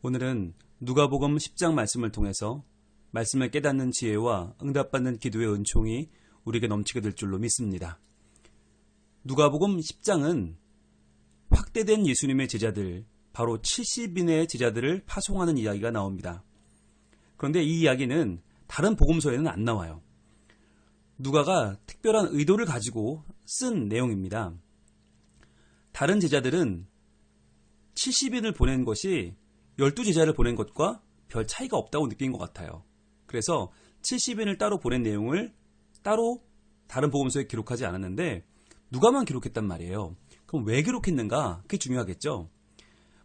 오늘은 누가복음 10장 말씀을 통해서 말씀을 깨닫는 지혜와 응답받는 기도의 은총이 우리에게 넘치게 될 줄로 믿습니다. 누가복음 10장은 확대된 예수님의 제자들, 바로 70인의 제자들을 파송하는 이야기가 나옵니다. 그런데 이 이야기는 다른 복음서에는 안 나와요. 누가가 특별한 의도를 가지고 쓴 내용입니다. 다른 제자들은 70인을 보낸 것이 12제자를 보낸 것과 별 차이가 없다고 느낀 것 같아요. 그래서 70인을 따로 보낸 내용을 따로 다른 복음서에 기록하지 않았는데 누가만 기록했단 말이에요. 그럼 왜 기록했는가? 그게 중요하겠죠.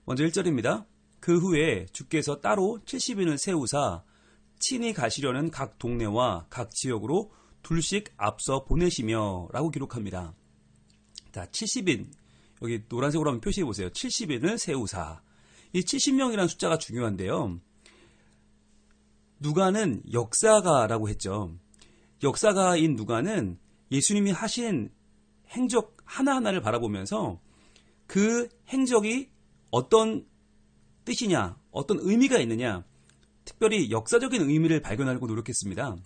먼저 1절입니다. 그 후에 주께서 따로 70인을 세우사 친히 가시려는 각 동네와 각 지역으로 둘씩 앞서 보내시며 라고 기록합니다. 자, 70인, 여기 노란색으로 한번 표시해 보세요. 70인을 세우사. 이 70명이라는 숫자가 중요한데요. 누가는 역사가라고 했죠. 역사가인 누가는 예수님이 하신 행적 하나하나를 바라보면서 그 행적이 어떤 뜻이냐, 어떤 의미가 있느냐, 특별히 역사적인 의미를 발견하려고 노력했습니다.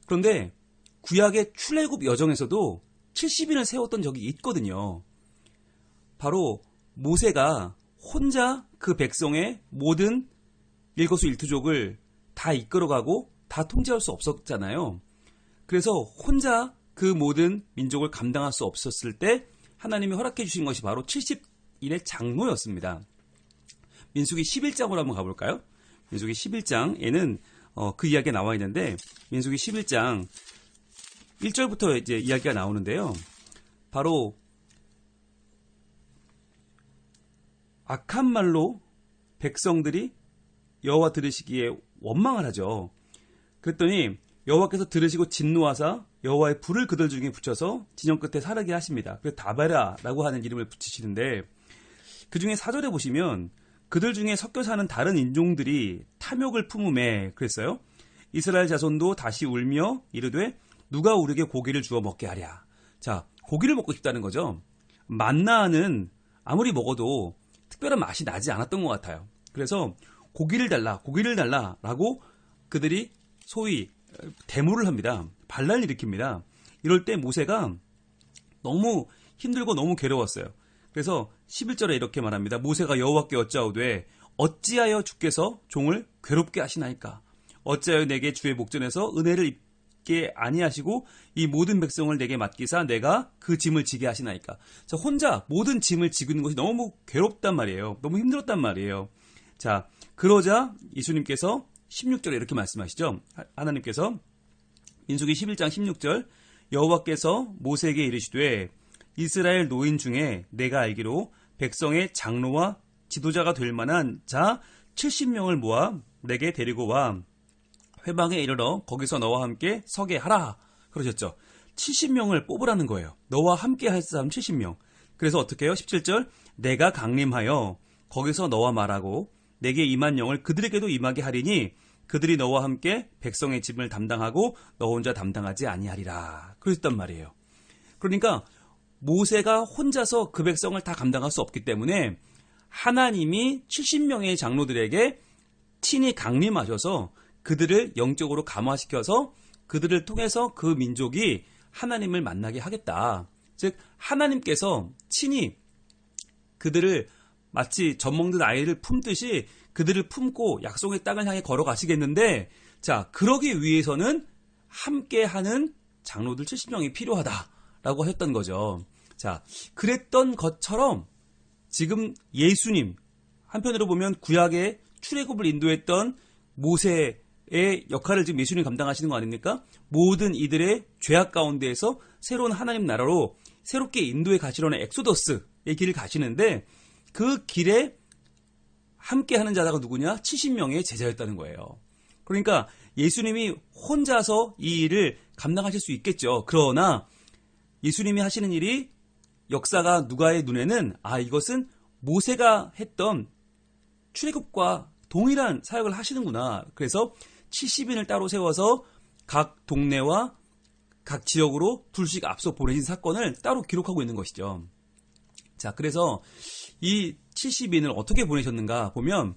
그런데 구약의 출애굽 여정에서도 70인을 세웠던 적이 있거든요. 바로 모세가 혼자 그 백성의 모든 일거수일투족을 다 이끌어가고 다 통제할 수 없었잖아요. 그래서 혼자 그 모든 민족을 감당할 수 없었을 때 하나님이 허락해 주신 것이 바로 70인의 장로였습니다. 민수기 11장으로 한번 가볼까요? 민수기 11장에는 그 이야기가 나와 있는데 민수기 11장 1절부터 이제 이야기가 나오는데요. 바로 악한 말로 백성들이 여호와 들으시기에 원망을 하죠. 그랬더니 여호와께서 들으시고 진노하사 여호와의 불을 그들 중에 붙여서 진영 끝에 사르게 하십니다. 그래서 다베라라고 하는 이름을 붙이시는데 그 중에 4절에 보시면 그들 중에 섞여 사는 다른 인종들이 탐욕을 품음에 그랬어요. 이스라엘 자손도 다시 울며 이르되 누가 우리에게 고기를 주어 먹게 하랴. 자, 고기를 먹고 싶다는 거죠. 만나는 아무리 먹어도 특별한 맛이 나지 않았던 것 같아요. 그래서 고기를 달라 라고 그들이 소위 데모를 합니다. 반란을 일으킵니다. 이럴 때 모세가 너무 힘들고 너무 괴로웠어요. 그래서 11절에 이렇게 말합니다. 모세가 여호와께 여짜오되 어찌하여 주께서 종을 괴롭게 하시나이까? 어찌하여 내게 주의 목전에서 은혜를 입게 아니하시고 이 모든 백성을 내게 맡기사 내가 그 짐을 지게 하시나이까? 자, 혼자 모든 짐을 지고 있는 것이 너무 괴롭단 말이에요. 너무 힘들었단 말이에요. 자, 그러자 예수님께서 16절에 이렇게 말씀하시죠. 하나님께서 민수기 11장 16절 여호와께서 모세에게 이르시되 이스라엘 노인 중에 내가 알기로 백성의 장로와 지도자가 될 만한 자 70명을 모아 내게 데리고 와 회방에 이르러 거기서 너와 함께 서게 하라 그러셨죠. 70명을 뽑으라는 거예요. 너와 함께 할 사람 70명. 그래서 어떻게 해요? 17절 내가 강림하여 거기서 너와 말하고 내게 임한 영을 그들에게도 임하게 하리니 그들이 너와 함께 백성의 짐을 담당하고 너 혼자 담당하지 아니하리라. 그랬단 말이에요. 그러니까 모세가 혼자서 그 백성을 다 감당할 수 없기 때문에 하나님이 70명의 장로들에게 친히 강림하셔서 그들을 영적으로 감화시켜서 그들을 통해서 그 민족이 하나님을 만나게 하겠다. 즉 하나님께서 친히 그들을 마치 젖 먹는 아이를 품듯이 그들을 품고 약속의 땅을 향해 걸어가시겠는데 자 그러기 위해서는 함께하는 장로들 70명이 필요하다라고 했던 거죠. 자 그랬던 것처럼 지금 예수님 한편으로 보면 구약의 출애굽을 인도했던 모세의 역할을 지금 예수님이 감당하시는 거 아닙니까? 모든 이들의 죄악 가운데에서 새로운 하나님 나라로 새롭게 인도에 가시려는 엑소더스의 길을 가시는데 그 길에 함께하는 자가 누구냐? 70명의 제자였다는 거예요. 그러니까 예수님이 혼자서 이 일을 감당하실 수 있겠죠. 그러나 예수님이 하시는 일이 역사가 누가의 눈에는 이것은 모세가 했던 출애굽과 동일한 사역을 하시는구나. 그래서 70인을 따로 세워서 각 동네와 각 지역으로 둘씩 앞서 보내신 사건을 따로 기록하고 있는 것이죠. 자, 그래서 이 70인을 어떻게 보내셨는가 보면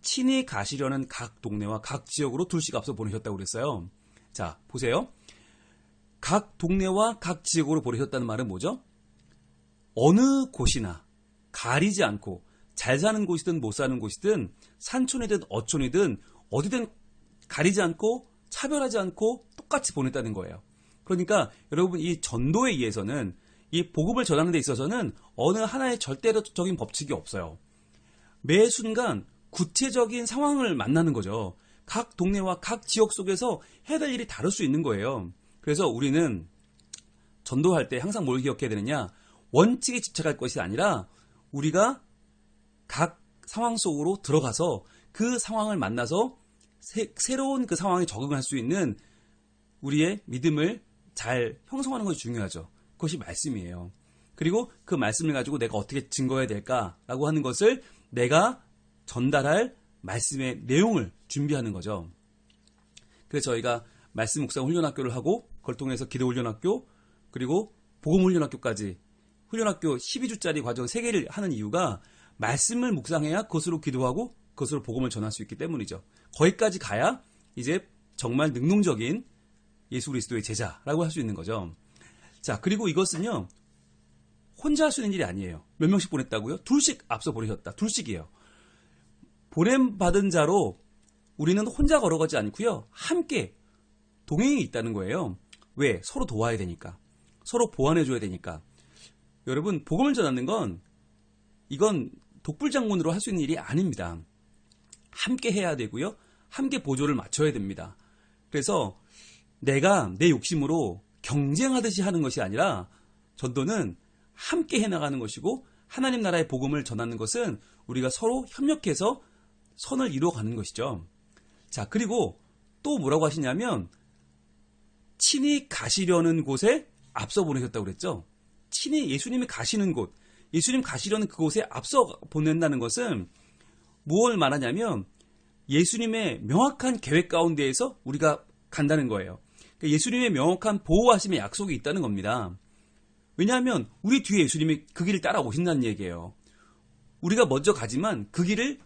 친히 가시려는 각 동네와 각 지역으로 둘씩 앞서 보내셨다고 그랬어요. 자, 보세요. 각 동네와 각 지역으로 보내셨다는 말은 뭐죠? 어느 곳이나 가리지 않고 잘 사는 곳이든 못 사는 곳이든 산촌이든 어촌이든 어디든 가리지 않고 차별하지 않고 똑같이 보냈다는 거예요. 그러니까 여러분, 이 전도에 의해서는, 이 복음을 전하는 데 있어서는 어느 하나의 절대적인 법칙이 없어요. 매 순간 구체적인 상황을 만나는 거죠. 각 동네와 각 지역 속에서 해야 될 일이 다를 수 있는 거예요. 그래서 우리는 전도할 때 항상 뭘 기억해야 되느냐, 원칙에 집착할 것이 아니라 우리가 각 상황 속으로 들어가서 그 상황을 만나서 새로운 그 상황에 적응할 수 있는 우리의 믿음을 잘 형성하는 것이 중요하죠. 그것이 말씀이에요. 그리고 그 말씀을 가지고 내가 어떻게 증거해야 될까라고 하는 것을 내가 전달할 말씀의 내용을 준비하는 거죠. 그래서 저희가 말씀 묵상 훈련학교를 하고, 그걸 통해서 기도 훈련학교, 그리고 복음 훈련학교까지 훈련학교 12주짜리 과정 3개를 하는 이유가, 말씀을 묵상해야 그것으로 기도하고 그것으로 복음을 전할 수 있기 때문이죠. 거기까지 가야 이제 정말 능동적인 예수 그리스도의 제자라고 할 수 있는 거죠. 자, 그리고 이것은요, 혼자 할 수 있는 일이 아니에요. 몇 명씩 보냈다고요? 둘씩 앞서 보내셨다. 둘씩이에요. 보냄받은 자로 우리는 혼자 걸어가지 않고요, 함께 동행이 있다는 거예요. 왜? 서로 도와야 되니까. 서로 보완해줘야 되니까. 여러분, 복음을 전하는 건, 이건 독불장군으로 할 수 있는 일이 아닙니다. 함께 해야 되고요, 함께 보조를 맞춰야 됩니다. 그래서 내가 내 욕심으로 경쟁하듯이 하는 것이 아니라, 전도는 함께 해나가는 것이고, 하나님 나라의 복음을 전하는 것은 우리가 서로 협력해서 선을 이루어가는 것이죠. 자, 그리고 또 뭐라고 하시냐면, 친히 가시려는 곳에 앞서 보내셨다고 그랬죠. 친히 예수님이 가시는 곳, 예수님 가시려는 그곳에 앞서 보낸다는 것은 무엇을 말하냐면, 예수님의 명확한 계획 가운데에서 우리가 간다는 거예요. 그러니까 예수님의 명확한 보호하심의 약속이 있다는 겁니다. 왜냐하면 우리 뒤에 예수님이 그 길을 따라오신다는 얘기예요. 우리가 먼저 가지만 그 길을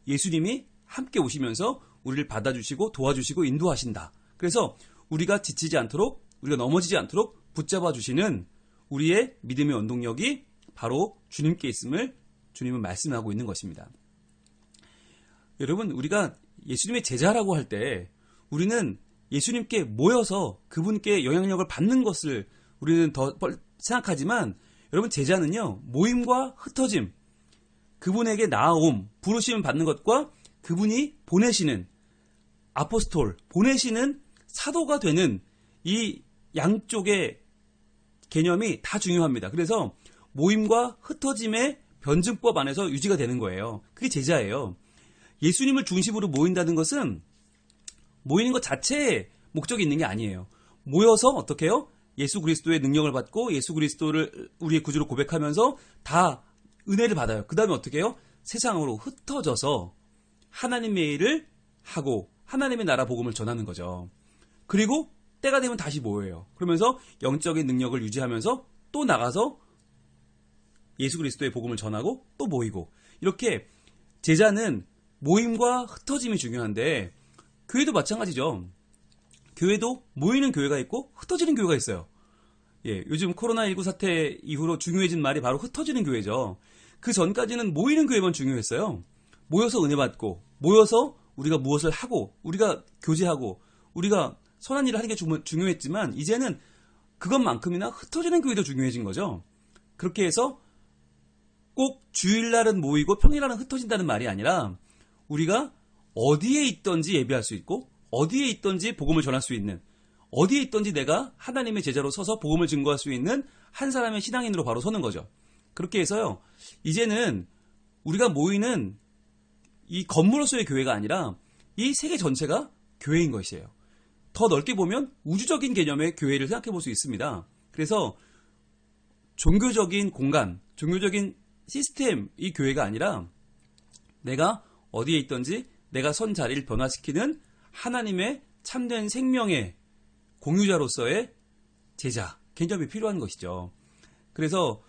예수님이 함께 오시면서 우리를 받아주시고 도와주시고 인도하신다. 그래서 우리가 지치지 않도록, 우리가 넘어지지 않도록 붙잡아 주시는 우리의 믿음의 원동력이 바로 주님께 있음을 주님은 말씀하고 있는 것입니다. 여러분, 우리가 예수님의 제자라고 할 때 우리는 예수님께 모여서 그분께 영향력을 받는 것을 우리는 더 생각하지만, 여러분, 제자는요, 모임과 흩어짐, 그분에게 나아옴, 부르심을 받는 것과 그분이 보내시는 아포스톨, 보내시는 사도가 되는 이 양쪽의 개념이 다 중요합니다. 그래서 모임과 흩어짐의 변증법 안에서 유지가 되는 거예요. 그게 제자예요. 예수님을 중심으로 모인다는 것은 모이는 것 자체에 목적이 있는 게 아니에요. 모여서 어떻게 해요? 예수 그리스도의 능력을 받고 예수 그리스도를 우리의 구주로 고백하면서 다 은혜를 받아요. 그 다음에 어떻게 해요? 세상으로 흩어져서 하나님의 일을 하고 하나님의 나라 복음을 전하는 거죠. 그리고 때가 되면 다시 모여요. 그러면서 영적인 능력을 유지하면서 또 나가서 예수 그리스도의 복음을 전하고 또 모이고, 이렇게 제자는 모임과 흩어짐이 중요한데, 교회도 마찬가지죠. 교회도 모이는 교회가 있고 흩어지는 교회가 있어요. 예, 요즘 코로나19 사태 이후로 중요해진 말이 바로 흩어지는 교회죠. 그 전까지는 모이는 교회만 중요했어요. 모여서 은혜 받고, 모여서 우리가 무엇을 하고, 우리가 교제하고, 우리가 선한 일을 하는 게 중요했지만, 이제는 그것만큼이나 흩어지는 교회도 중요해진 거죠. 그렇게 해서 꼭 주일날은 모이고 평일날은 흩어진다는 말이 아니라, 우리가 어디에 있든지 예배할 수 있고, 어디에 있든지 복음을 전할 수 있는, 어디에 있든지 내가 하나님의 제자로 서서 복음을 증거할 수 있는 한 사람의 신앙인으로 바로 서는 거죠. 그렇게 해서요, 이제는 우리가 모이는 이 건물로서의 교회가 아니라 이 세계 전체가 교회인 것이에요. 더 넓게 보면 우주적인 개념의 교회를 생각해 볼 수 있습니다. 그래서 종교적인 공간, 종교적인 시스템, 이 교회가 아니라 내가 어디에 있든지 내가 선 자리를 변화시키는 하나님의 참된 생명의 공유자로서의 제자, 개념이 필요한 것이죠. 그래서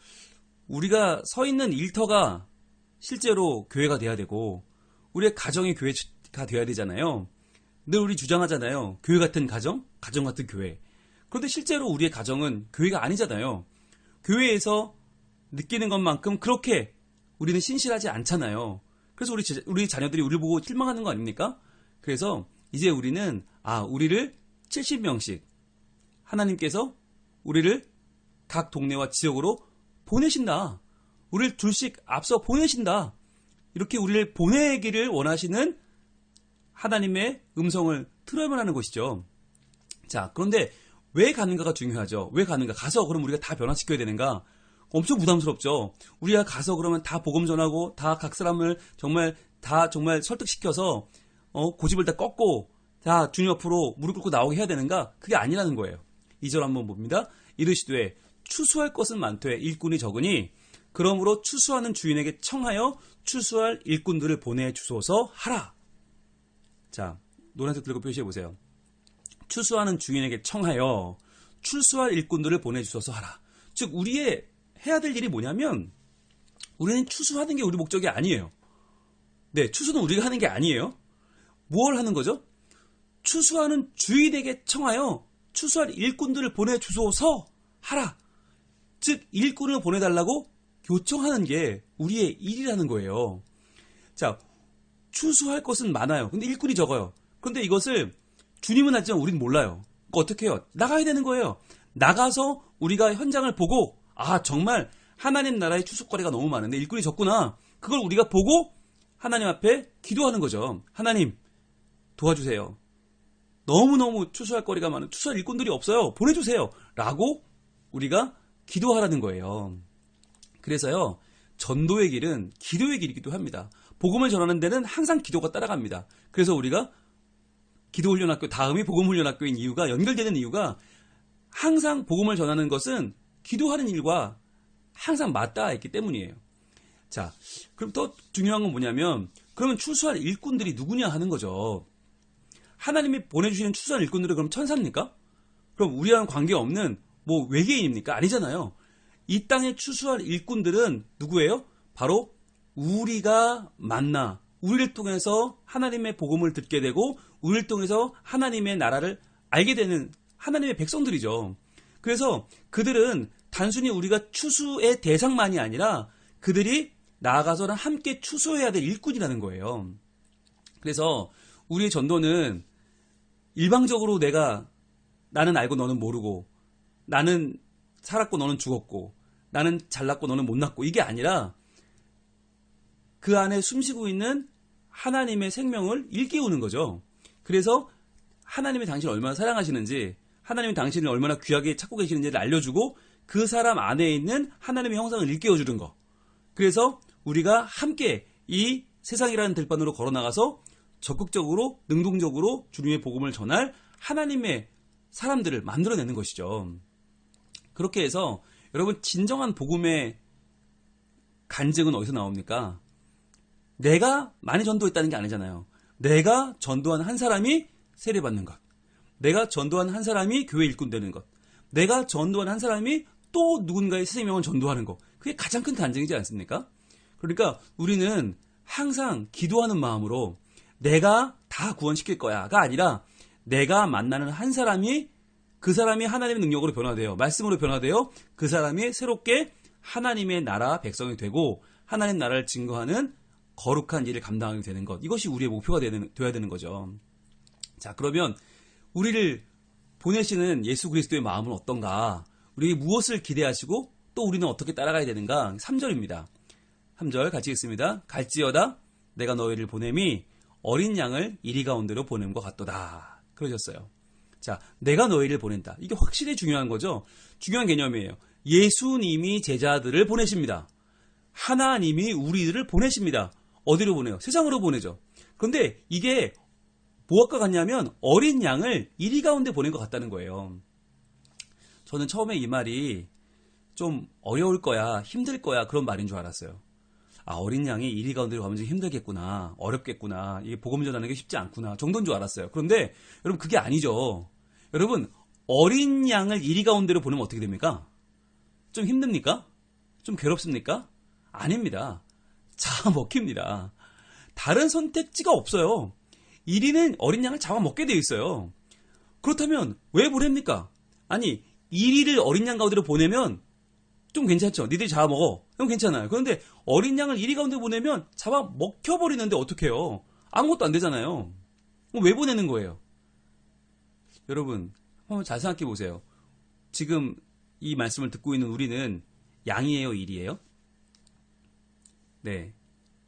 우리가 서 있는 일터가 실제로 교회가 돼야 되고, 우리의 가정이 교회가 되어야 되잖아요. 늘 우리 주장하잖아요. 교회 같은 가정, 가정 같은 교회. 그런데 실제로 우리의 가정은 교회가 아니잖아요. 교회에서 느끼는 것만큼 그렇게 우리는 신실하지 않잖아요. 그래서 우리 자녀들이 우리를 보고 실망하는 거 아닙니까? 그래서 이제 우리는 우리를 70명씩 하나님께서 우리를 각 동네와 지역으로 보내신다. 우리를 둘씩 앞서 보내신다. 이렇게 우리를 보내기를 원하시는 하나님의 음성을 들어야만 하는 것이죠. 자, 그런데 왜 가는가가 중요하죠. 왜 가는가? 가서 그럼 우리가 다 변화시켜야 되는가? 엄청 부담스럽죠. 우리가 가서 그러면 다 복음 전하고 다 각 사람을 정말 설득시켜서 고집을 다 꺾고 다 주님 앞으로 무릎 꿇고 나오게 해야 되는가? 그게 아니라는 거예요. 2절 한번 봅니다. 이르시되 추수할 것은 많되 일꾼이 적으니 그러므로 추수하는 주인에게 청하여 추수할 일꾼들을 보내주소서 하라. 자, 노란색 들고 표시해 보세요. 추수하는 주인에게 청하여 추수할 일꾼들을 보내주소서 하라. 즉 우리의 해야 될 일이 뭐냐면 우리는 추수하는 게 우리 목적이 아니에요. 네, 추수는 우리가 하는 게 아니에요. 뭘 하는 거죠? 추수하는 주인에게 청하여 추수할 일꾼들을 보내주소서 하라. 즉 일꾼을 보내달라고 요청하는 게 우리의 일이라는 거예요. 자, 추수할 것은 많아요. 근데 일꾼이 적어요. 그런데 이것을 주님은 하지만 우리는 몰라요. 그러니까 어떻게 해요? 나가야 되는 거예요. 나가서 우리가 현장을 보고 정말 하나님 나라의 추수거리가 너무 많은데 일꾼이 적구나. 그걸 우리가 보고 하나님 앞에 기도하는 거죠. 하나님 도와주세요. 너무너무 추수할 거리가 많은 추수할 일꾼들이 없어요. 보내주세요. 라고 우리가 기도하라는 거예요. 그래서요. 전도의 길은 기도의 길이기도 합니다. 복음을 전하는 데는 항상 기도가 따라갑니다. 그래서 우리가 기도훈련학교 다음이 복음훈련학교인 이유가 연결되는 이유가 항상 복음을 전하는 것은 기도하는 일과 항상 맞닿아 있기 때문이에요. 자, 그럼 더 중요한 건 뭐냐면 그러면 추수할 일꾼들이 누구냐 하는 거죠. 하나님이 보내주시는 추수할 일꾼들은 그럼 천사입니까? 그럼 우리랑 관계없는 외계인입니까? 아니잖아요. 이 땅에 추수할 일꾼들은 누구예요? 바로 우리가 만나 우리를 통해서 하나님의 복음을 듣게 되고 우리를 통해서 하나님의 나라를 알게 되는 하나님의 백성들이죠. 그래서 그들은 단순히 우리가 추수의 대상만이 아니라 그들이 나아가서는 함께 추수해야 될 일꾼이라는 거예요. 그래서 우리의 전도는 일방적으로 나는 알고 너는 모르고 나는 살았고 너는 죽었고 나는 잘났고 너는 못났고 이게 아니라 그 안에 숨쉬고 있는 하나님의 생명을 일깨우는 거죠. 그래서 하나님이 당신을 얼마나 사랑하시는지 하나님이 당신을 얼마나 귀하게 찾고 계시는지를 알려주고 그 사람 안에 있는 하나님의 형상을 일깨워주는 거. 그래서 우리가 함께 이 세상이라는 들판으로 걸어나가서 적극적으로 능동적으로 주님의 복음을 전할 하나님의 사람들을 만들어내는 것이죠. 그렇게 해서 여러분 진정한 복음의 간증은 어디서 나옵니까? 내가 많이 전도했다는 게 아니잖아요. 내가 전도한 한 사람이 세례받는 것. 내가 전도한 한 사람이 교회 일꾼 되는 것. 내가 전도한 한 사람이 또 누군가의 생명을 전도하는 것. 그게 가장 큰 간증이지 않습니까? 그러니까 우리는 항상 기도하는 마음으로 내가 다 구원시킬 거야가 아니라 내가 만나는 한 사람이 그 사람이 하나님의 능력으로 변화되어 말씀으로 변화되어 그 사람이 새롭게 하나님의 나라 백성이 되고 하나님 나라를 증거하는 거룩한 일을 감당하게 되는 것. 이것이 우리의 목표가 되어야 되는 거죠. 자, 그러면 우리를 보내시는 예수 그리스도의 마음은 어떤가? 우리에게 무엇을 기대하시고 또 우리는 어떻게 따라가야 되는가? 3절입니다. 3절 같이 읽습니다. 갈지어다 내가 너희를 보냄이 어린 양을 이리 가운데로 보냄과 같도다. 그러셨어요. 자, 내가 너희를 보낸다. 이게 확실히 중요한 거죠. 중요한 개념이에요. 예수님이 제자들을 보내십니다. 하나님이 우리들을 보내십니다. 어디로 보내요? 세상으로 보내죠. 그런데 이게 무엇과 같냐면 어린 양을 이리 가운데 보낸 것 같다는 거예요. 저는 처음에 이 말이 좀 어려울 거야, 힘들 거야 그런 말인 줄 알았어요. 어린 양이 이리 가운데로 가면 좀 힘들겠구나, 어렵겠구나, 이게 복음 전하는 게 쉽지 않구나 정도인 줄 알았어요. 그런데 여러분 그게 아니죠. 여러분 어린 양을 이리 가운데로 보내면 어떻게 됩니까? 좀 힘듭니까? 좀 괴롭습니까? 아닙니다. 차 먹힙니다. 다른 선택지가 없어요. 1위는 어린 양을 잡아먹게 되어 있어요. 그렇다면 왜 보냅니까? 아니 1위를 어린 양 가운데로 보내면 좀 괜찮죠. 니들이 잡아먹어. 그럼 괜찮아요. 그런데 어린 양을 1위 가운데 보내면 잡아먹혀버리는데 어떡해요. 아무것도 안 되잖아요. 왜 보내는 거예요? 여러분 한번 잘 생각해 보세요. 지금 이 말씀을 듣고 있는 우리는 양이에요, 1이에요? 네,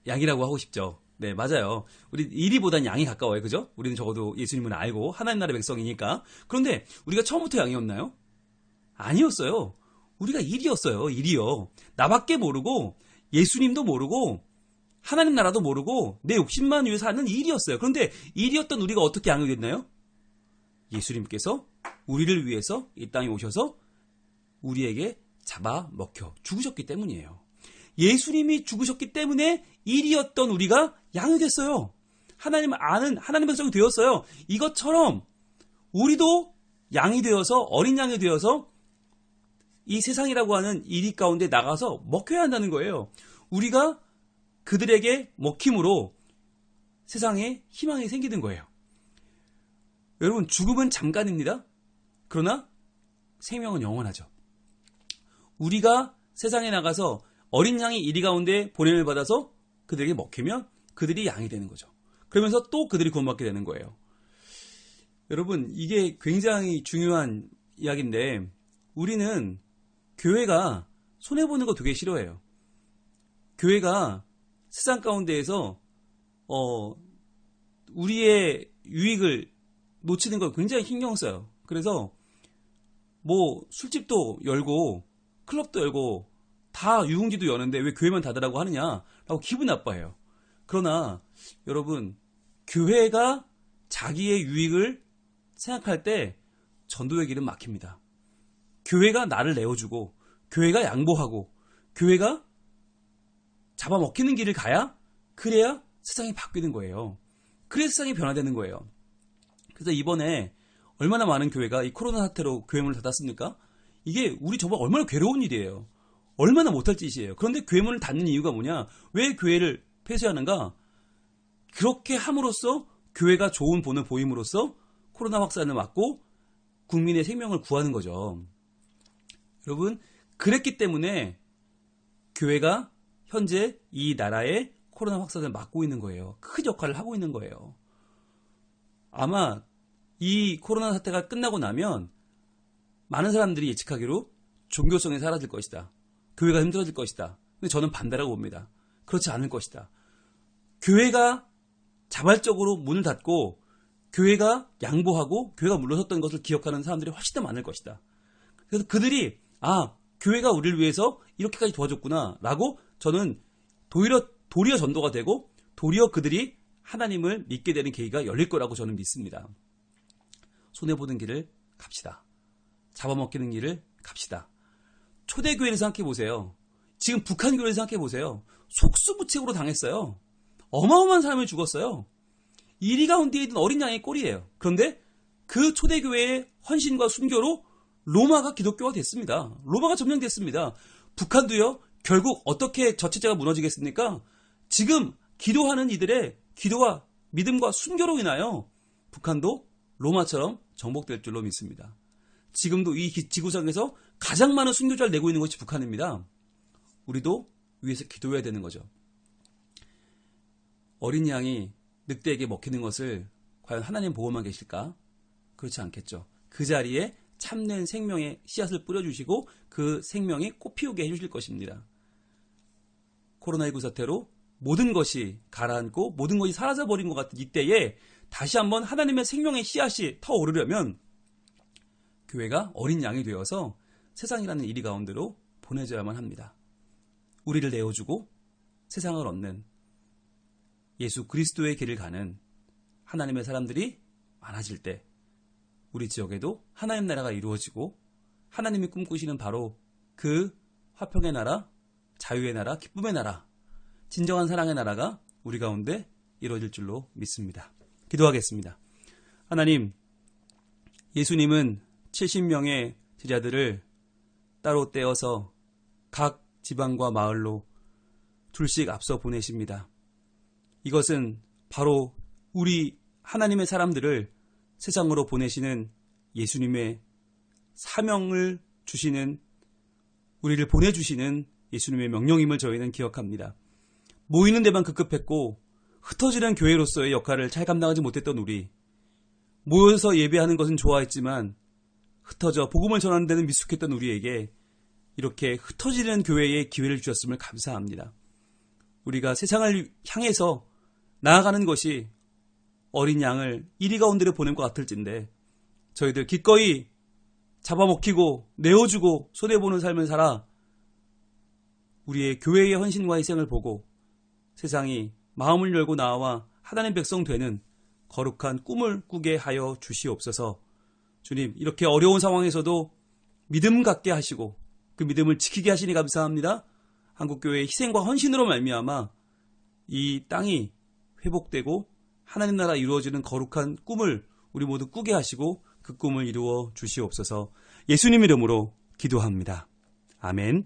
양이라고 하고 싶죠. 네, 맞아요. 우리 1위보단 양이 가까워요. 그죠? 우리는 적어도 예수님을 알고 하나님 나라의 백성이니까. 그런데 우리가 처음부터 양이었나요? 아니었어요. 우리가 1위였어요. 1위요. 나밖에 모르고 예수님도 모르고 하나님 나라도 모르고 내 욕심만 위해 사는 1위였어요. 그런데 1위였던 우리가 어떻게 양이 됐나요? 예수님께서 우리를 위해서 이 땅에 오셔서 우리에게 잡아먹혀 죽으셨기 때문이에요. 예수님이 죽으셨기 때문에 1위였던 우리가 양이 됐어요. 하나님을 아는 하나님 백성이 되었어요. 이것처럼 우리도 양이 되어서 어린 양이 되어서 이 세상이라고 하는 1위 가운데 나가서 먹혀야 한다는 거예요. 우리가 그들에게 먹힘으로 세상에 희망이 생기는 거예요. 여러분 죽음은 잠깐입니다. 그러나 생명은 영원하죠. 우리가 세상에 나가서 어린 양이 1위 가운데 보냄을 받아서 그들에게 먹히면 그들이 양이 되는 거죠. 그러면서 또 그들이 구원받게 되는 거예요. 여러분 이게 굉장히 중요한 이야기인데 우리는 교회가 손해보는 거 되게 싫어해요. 교회가 세상 가운데에서 우리의 유익을 놓치는 걸 굉장히 신경 써요. 그래서 뭐 술집도 열고 클럽도 열고 다 유흥지도 여는데 왜 교회만 닫으라고 하느냐라고 기분 나빠해요. 그러나 여러분 교회가 자기의 유익을 생각할 때 전도의 길은 막힙니다. 교회가 나를 내어주고 교회가 양보하고 교회가 잡아먹히는 길을 가야 그래야 세상이 바뀌는 거예요. 그래야 세상이 변화되는 거예요. 그래서 이번에 얼마나 많은 교회가 이 코로나 사태로 교회 문을 닫았습니까? 이게 우리 정말 얼마나 괴로운 일이에요. 얼마나 못할 짓이에요. 그런데 교회 문을 닫는 이유가 뭐냐? 왜 교회를 폐쇄하는가? 그렇게 함으로써 교회가 좋은 본을 보임으로써 코로나 확산을 막고 국민의 생명을 구하는 거죠. 여러분 그랬기 때문에 교회가 현재 이 나라의 코로나 확산을 막고 있는 거예요. 큰 역할을 하고 있는 거예요. 아마 이 코로나 사태가 끝나고 나면 많은 사람들이 예측하기로 종교성이 사라질 것이다. 교회가 힘들어질 것이다. 근데 저는 반대라고 봅니다. 그렇지 않을 것이다. 교회가 자발적으로 문을 닫고 교회가 양보하고 교회가 물러섰던 것을 기억하는 사람들이 훨씬 더 많을 것이다. 그래서 그들이 교회가 우리를 위해서 이렇게까지 도와줬구나 라고 저는 도리어 전도가 되고 도리어 그들이 하나님을 믿게 되는 계기가 열릴 거라고 저는 믿습니다. 손해보는 길을 갑시다. 잡아먹히는 길을 갑시다. 초대교회를 생각해 보세요. 지금 북한 교회를 생각해 보세요. 속수무책으로 당했어요. 어마어마한 사람이 죽었어요. 1위 가운데 있는 어린 양의 꼴이에요. 그런데 그 초대교회의 헌신과 순교로 로마가 기독교가 됐습니다. 로마가 점령됐습니다. 북한도요. 결국 어떻게 저체제가 무너지겠습니까? 지금 기도하는 이들의 기도와 믿음과 순교로 인하여 북한도 로마처럼 정복될 줄로 믿습니다. 지금도 이 지구상에서 가장 많은 순교자를 내고 있는 것이 북한입니다. 우리도 위에서 기도해야 되는 거죠. 어린 양이 늑대에게 먹히는 것을 과연 하나님 보고만 계실까? 그렇지 않겠죠. 그 자리에 참된 생명의 씨앗을 뿌려주시고 그 생명이 꽃피우게 해주실 것입니다. 코로나19 사태로 모든 것이 가라앉고 모든 것이 사라져버린 것 같은 이때에 다시 한번 하나님의 생명의 씨앗이 터오르려면 교회가 어린 양이 되어서 세상이라는 이리 가운데로 보내져야만 합니다. 우리를 내어주고 세상을 얻는 예수 그리스도의 길을 가는 하나님의 사람들이 많아질 때 우리 지역에도 하나님 나라가 이루어지고 하나님이 꿈꾸시는 바로 그 화평의 나라, 자유의 나라, 기쁨의 나라, 진정한 사랑의 나라가 우리 가운데 이루어질 줄로 믿습니다. 기도하겠습니다. 하나님, 예수님은 70명의 제자들을 따로 떼어서 각 지방과 마을로 둘씩 앞서 보내십니다. 이것은 바로 우리 하나님의 사람들을 세상으로 보내시는 예수님의 사명을 주시는, 우리를 보내주시는 예수님의 명령임을 저희는 기억합니다. 모이는 데만 급급했고 흩어지는 교회로서의 역할을 잘 감당하지 못했던 우리, 모여서 예배하는 것은 좋아했지만 흩어져 복음을 전하는 데는 미숙했던 우리에게 이렇게 흩어지는 교회의 기회를 주셨음을 감사합니다. 우리가 세상을 향해서 나아가는 것이 어린 양을 이리 가운데로 보낸 것 같을진데 저희들 기꺼이 잡아먹히고 내어주고 손해보는 삶을 살아 우리의 교회의 헌신과 희생을 보고 세상이 마음을 열고 나와 하나님 백성 되는 거룩한 꿈을 꾸게 하여 주시옵소서. 주님, 이렇게 어려운 상황에서도 믿음 갖게 하시고 그 믿음을 지키게 하시니 감사합니다. 한국교회의 희생과 헌신으로 말미암아 이 땅이 회복되고 하나님 나라 이루어지는 거룩한 꿈을 우리 모두 꾸게 하시고 그 꿈을 이루어 주시옵소서. 예수님 이름으로 기도합니다. 아멘.